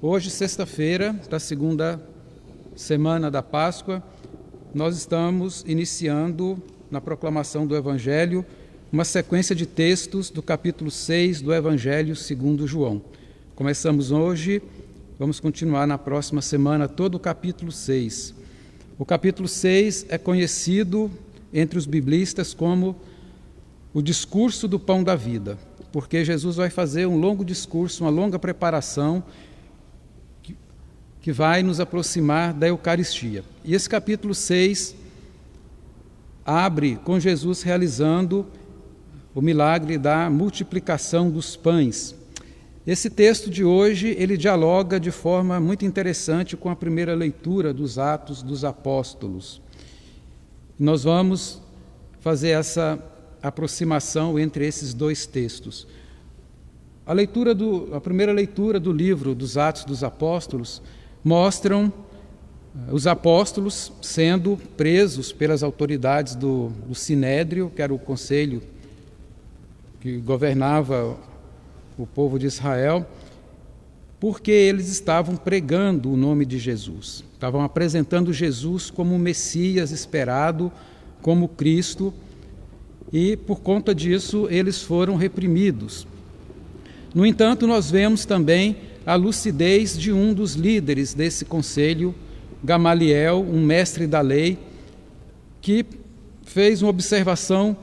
Hoje, sexta-feira, da segunda semana da Páscoa, nós estamos iniciando, na proclamação do Evangelho, uma sequência de textos do capítulo 6 do Evangelho segundo João. Começamos hoje, vamos continuar na próxima semana todo o capítulo 6. O capítulo 6 é conhecido entre os biblistas como o discurso do pão da vida, porque Jesus vai fazer um longo discurso, uma longa preparação que vai nos aproximar da Eucaristia. E esse capítulo 6 abre com Jesus realizando o milagre da multiplicação dos pães. Esse texto de hoje, ele dialoga de forma muito interessante com a primeira leitura dos Atos dos Apóstolos. Nós vamos fazer essa aproximação entre esses dois textos. A primeira leitura do livro dos Atos dos Apóstolos mostram os apóstolos sendo presos pelas autoridades do Sinédrio, que era o conselho que governava o povo de Israel, porque eles estavam pregando o nome de Jesus. Estavam apresentando Jesus como o Messias esperado, como Cristo, e por conta disso eles foram reprimidos. No entanto, nós vemos também a lucidez de um dos líderes desse conselho, Gamaliel, um mestre da lei, que fez uma observação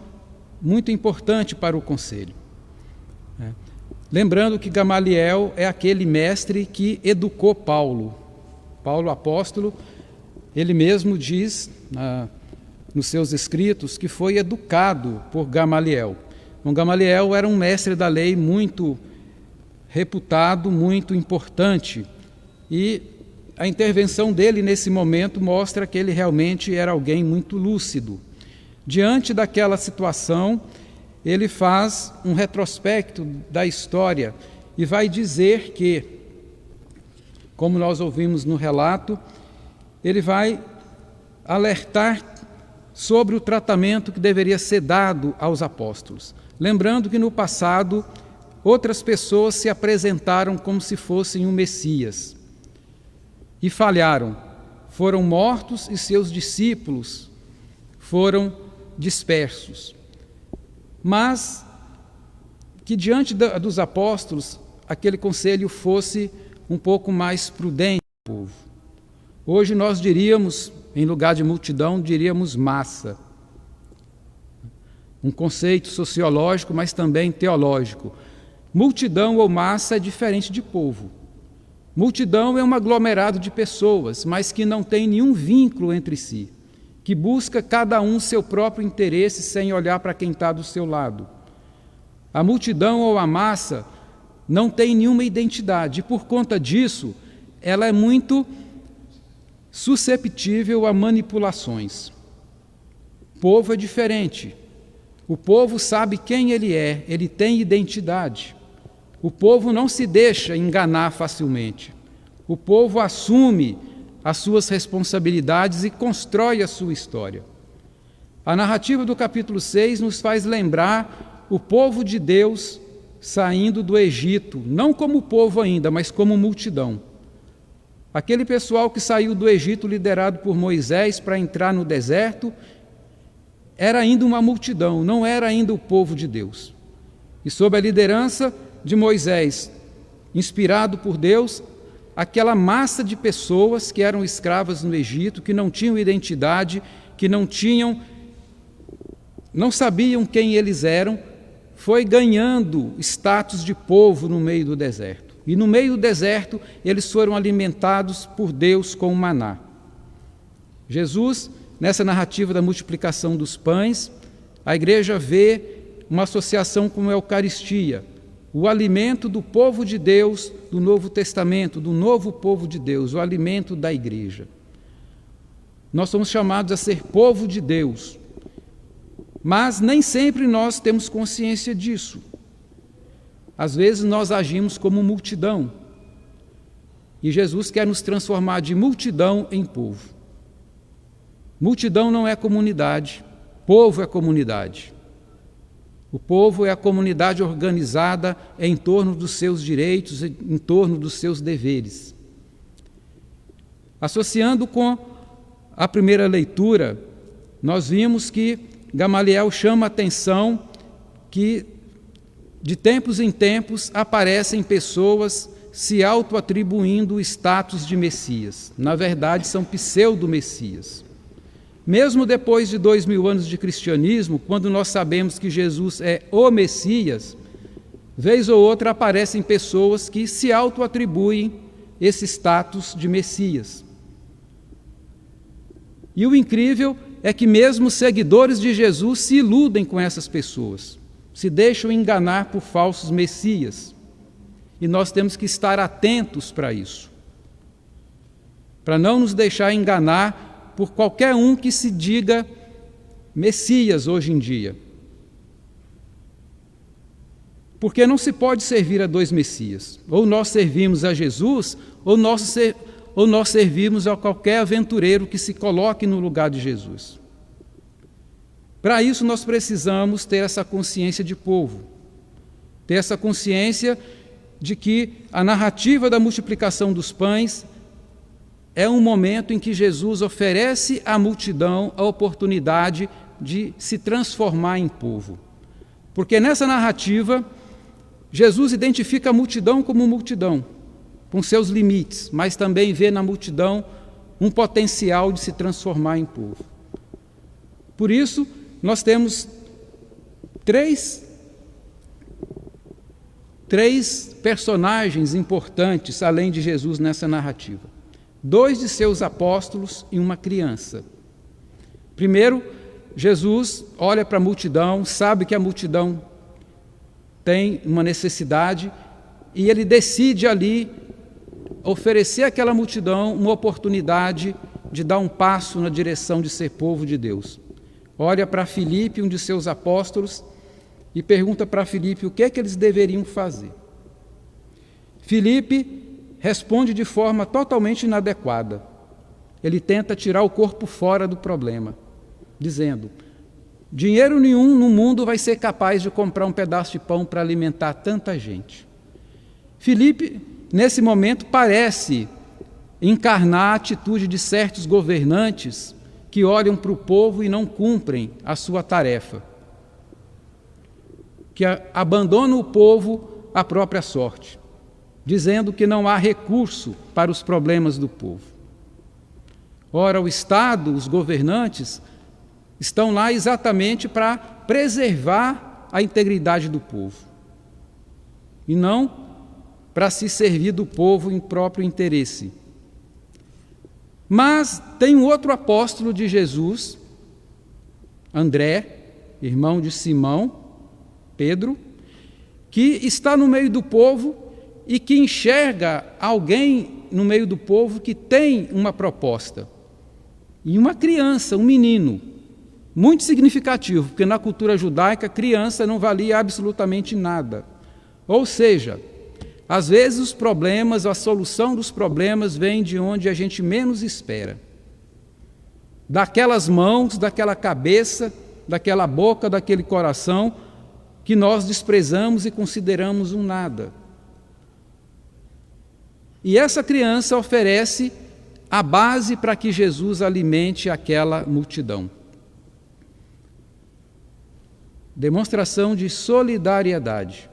muito importante para o conselho. Lembrando que Gamaliel é aquele mestre que educou Paulo. Paulo, apóstolo, ele mesmo diz nos seus escritos que foi educado por Gamaliel. Então, Gamaliel era um mestre da lei muito reputado, muito importante, e a intervenção dele nesse momento mostra que ele realmente era alguém muito lúcido. Diante daquela situação, ele faz um retrospecto da história e vai dizer que, como nós ouvimos no relato, ele vai alertar sobre o tratamento que deveria ser dado aos apóstolos. Lembrando que no passado, outras pessoas se apresentaram como se fossem o Messias e falharam. Foram mortos e seus discípulos foram dispersos. Mas que diante dos apóstolos, aquele conselho fosse um pouco mais prudente ao povo. Hoje nós diríamos, em lugar de multidão, diríamos massa. Um conceito sociológico, mas também teológico. Multidão ou massa é diferente de povo. Multidão é um aglomerado de pessoas, mas que não tem nenhum vínculo entre si, que busca cada um seu próprio interesse sem olhar para quem está do seu lado. A multidão ou a massa não tem nenhuma identidade e, por conta disso, ela é muito susceptível a manipulações. O povo é diferente. O povo sabe quem ele é, ele tem identidade. O povo não se deixa enganar facilmente. O povo assume as suas responsabilidades e constrói a sua história. A narrativa do capítulo 6 nos faz lembrar o povo de Deus saindo do Egito, não como povo ainda, mas como multidão. Aquele pessoal que saiu do Egito liderado por Moisés para entrar no deserto era ainda uma multidão, não era ainda o povo de Deus. E sob a liderança de Moisés, inspirado por Deus, aquela massa de pessoas que eram escravas no Egito, que não tinham identidade, que não sabiam quem eles eram, foi ganhando status de povo no meio do deserto. E no meio do deserto, eles foram alimentados por Deus com o maná. Jesus, nessa narrativa da multiplicação dos pães, a igreja vê uma associação com a Eucaristia, o alimento do povo de Deus do Novo Testamento, do novo povo de Deus, o alimento da igreja. Nós somos chamados a ser povo de Deus, mas nem sempre nós temos consciência disso. Às vezes nós agimos como multidão, e Jesus quer nos transformar de multidão em povo. Multidão não é comunidade, povo é comunidade. O povo é a comunidade organizada em torno dos seus direitos, em torno dos seus deveres. Associando com a primeira leitura, nós vimos que Gamaliel chama a atenção que, de tempos em tempos, aparecem pessoas se auto-atribuindo o status de Messias. Na verdade, são pseudo-messias. Mesmo depois de 2000 anos de cristianismo, quando nós sabemos que Jesus é o Messias, vez ou outra aparecem pessoas que se auto-atribuem esse status de Messias. E o incrível é que mesmo seguidores de Jesus se iludem com essas pessoas, se deixam enganar por falsos messias. E nós temos que estar atentos para isso, para não nos deixar enganar por qualquer um que se diga Messias hoje em dia. Porque não se pode servir a dois Messias. Ou nós servimos a Jesus, ou nós servimos a qualquer aventureiro que se coloque no lugar de Jesus. Para isso nós precisamos ter essa consciência de povo, ter essa consciência de que a narrativa da multiplicação dos pães é um momento em que Jesus oferece à multidão a oportunidade de se transformar em povo. Porque nessa narrativa, Jesus identifica a multidão como multidão, com seus limites, mas também vê na multidão um potencial de se transformar em povo. Por isso, nós temos três personagens importantes, além de Jesus, nessa narrativa. 2 de seus apóstolos e uma criança. Primeiro, Jesus olha para a multidão, sabe que a multidão tem uma necessidade e ele decide ali oferecer àquela multidão uma oportunidade de dar um passo na direção de ser povo de Deus. Olha para Filipe, um de seus apóstolos, e pergunta para Filipe o que é que eles deveriam fazer. Filipe responde de forma totalmente inadequada. Ele tenta tirar o corpo fora do problema, dizendo: dinheiro nenhum no mundo vai ser capaz de comprar um pedaço de pão para alimentar tanta gente. Filipe, nesse momento, parece encarnar a atitude de certos governantes que olham para o povo e não cumprem a sua tarefa, que abandonam o povo à própria sorte, dizendo que não há recurso para os problemas do povo. Ora, o Estado, os governantes, estão lá exatamente para preservar a integridade do povo, e não para se servir do povo em próprio interesse. Mas tem um outro apóstolo de Jesus, André, irmão de Simão, Pedro, que está no meio do povo e que enxerga alguém no meio do povo que tem uma proposta. E uma criança, um menino, muito significativo, porque na cultura judaica, criança não valia absolutamente nada. Ou seja, às vezes os problemas, a solução dos problemas vem de onde a gente menos espera. Daquelas mãos, daquela cabeça, daquela boca, daquele coração que nós desprezamos e consideramos um nada. E essa criança oferece a base para que Jesus alimente aquela multidão. Demonstração de solidariedade.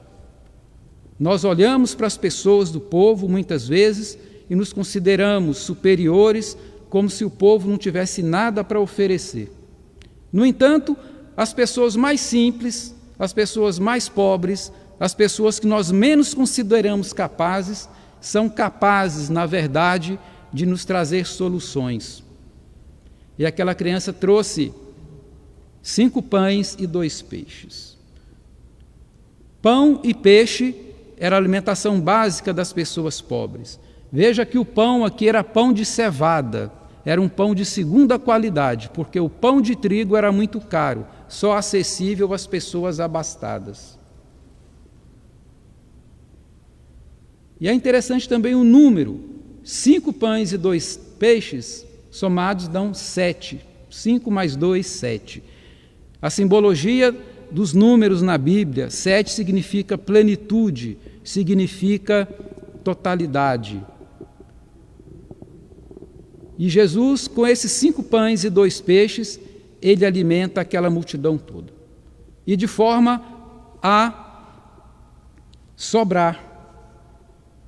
Nós olhamos para as pessoas do povo, muitas vezes, e nos consideramos superiores, como se o povo não tivesse nada para oferecer. No entanto, as pessoas mais simples, as pessoas mais pobres, as pessoas que nós menos consideramos capazes, são capazes, na verdade, de nos trazer soluções. E aquela criança trouxe 5 pães e 2 peixes. Pão e peixe era a alimentação básica das pessoas pobres. Veja que o pão aqui era pão de cevada, era um pão de segunda qualidade, porque o pão de trigo era muito caro, só acessível às pessoas abastadas. E é interessante também o número, 5 pães e 2 peixes, somados dão 7, 5 mais 2, 7. A simbologia dos números na Bíblia, 7 significa plenitude, significa totalidade. E Jesus, com esses 5 pães e 2 peixes, ele alimenta aquela multidão toda. E de forma a sobrar.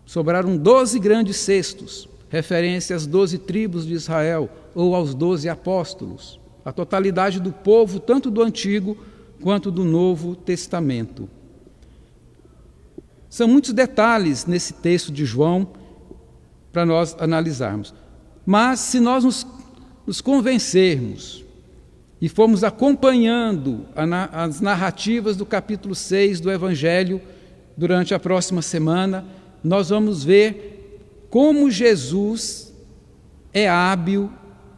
Sobraram 12 grandes cestos, referência às 12 tribos de Israel, ou aos 12 apóstolos, a totalidade do povo, tanto do Antigo quanto do Novo Testamento. São muitos detalhes nesse texto de João para nós analisarmos. Mas se nós nos convencermos e formos acompanhando as narrativas do capítulo 6 do Evangelho durante a próxima semana, nós vamos ver como Jesus é hábil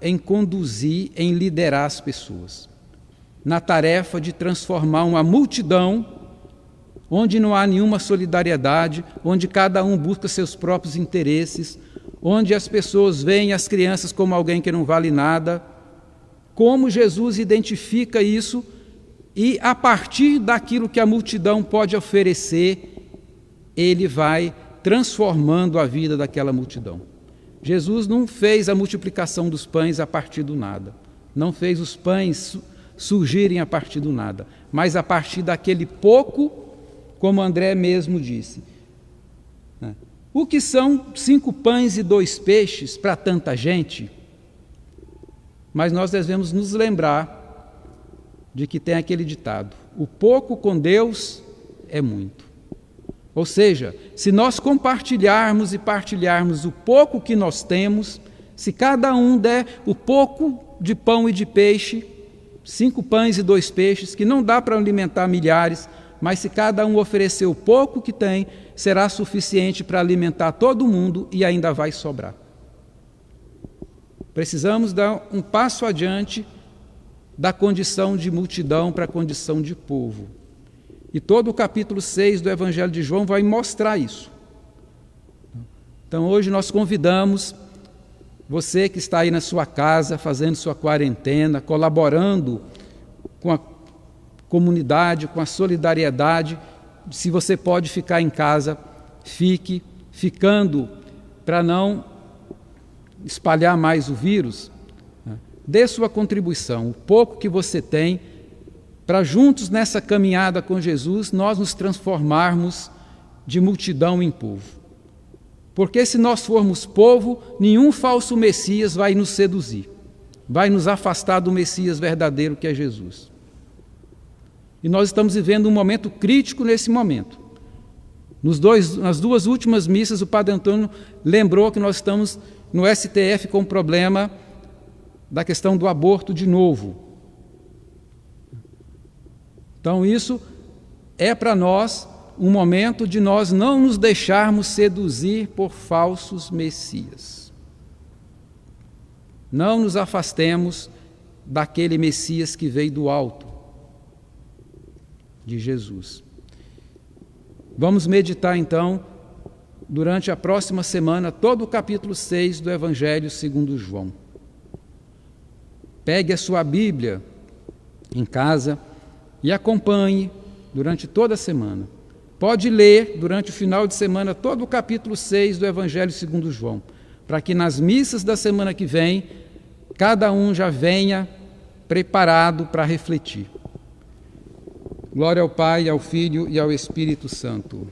em conduzir, em liderar as pessoas, na tarefa de transformar uma multidão onde não há nenhuma solidariedade, onde cada um busca seus próprios interesses, onde as pessoas veem as crianças como alguém que não vale nada. Como Jesus identifica isso e, a partir daquilo que a multidão pode oferecer, ele vai transformando a vida daquela multidão. Jesus não fez a multiplicação dos pães a partir do nada, não fez os pães surgirem a partir do nada, mas a partir daquele pouco, como André mesmo disse. O que são 5 pães e 2 peixes para tanta gente? Mas nós devemos nos lembrar de que tem aquele ditado: o pouco com Deus é muito. Ou seja, se nós compartilharmos e partilharmos o pouco que nós temos, se cada um der o pouco de pão e de peixe, 5 pães e 2 peixes, que não dá para alimentar milhares, mas se cada um oferecer o pouco que tem, será suficiente para alimentar todo mundo e ainda vai sobrar. Precisamos dar um passo adiante da condição de multidão para a condição de povo. E todo o capítulo 6 do Evangelho de João vai mostrar isso. Então hoje nós convidamos você que está aí na sua casa, fazendo sua quarentena, colaborando com a comunidade, com a solidariedade. Se você pode ficar em casa, fique. Ficando para não espalhar mais o vírus, dê sua contribuição, o pouco que você tem, para juntos nessa caminhada com Jesus, nós nos transformarmos de multidão em povo. Porque se nós formos povo, nenhum falso Messias vai nos seduzir, vai nos afastar do Messias verdadeiro que é Jesus. E nós estamos vivendo um momento crítico nesse momento. Nas 2 últimas missas, o Padre Antônio lembrou que nós estamos no STF com o problema da questão do aborto de novo. Então isso é para nós um momento de nós não nos deixarmos seduzir por falsos messias. Não nos afastemos daquele Messias que veio do alto, de Jesus. Vamos meditar então, durante a próxima semana, todo o capítulo 6 do Evangelho segundo João. Pegue a sua Bíblia em casa e acompanhe durante toda a semana. Pode ler durante o final de semana todo o capítulo 6 do Evangelho segundo João, para que nas missas da semana que vem, cada um já venha preparado para refletir. Glória ao Pai, ao Filho e ao Espírito Santo.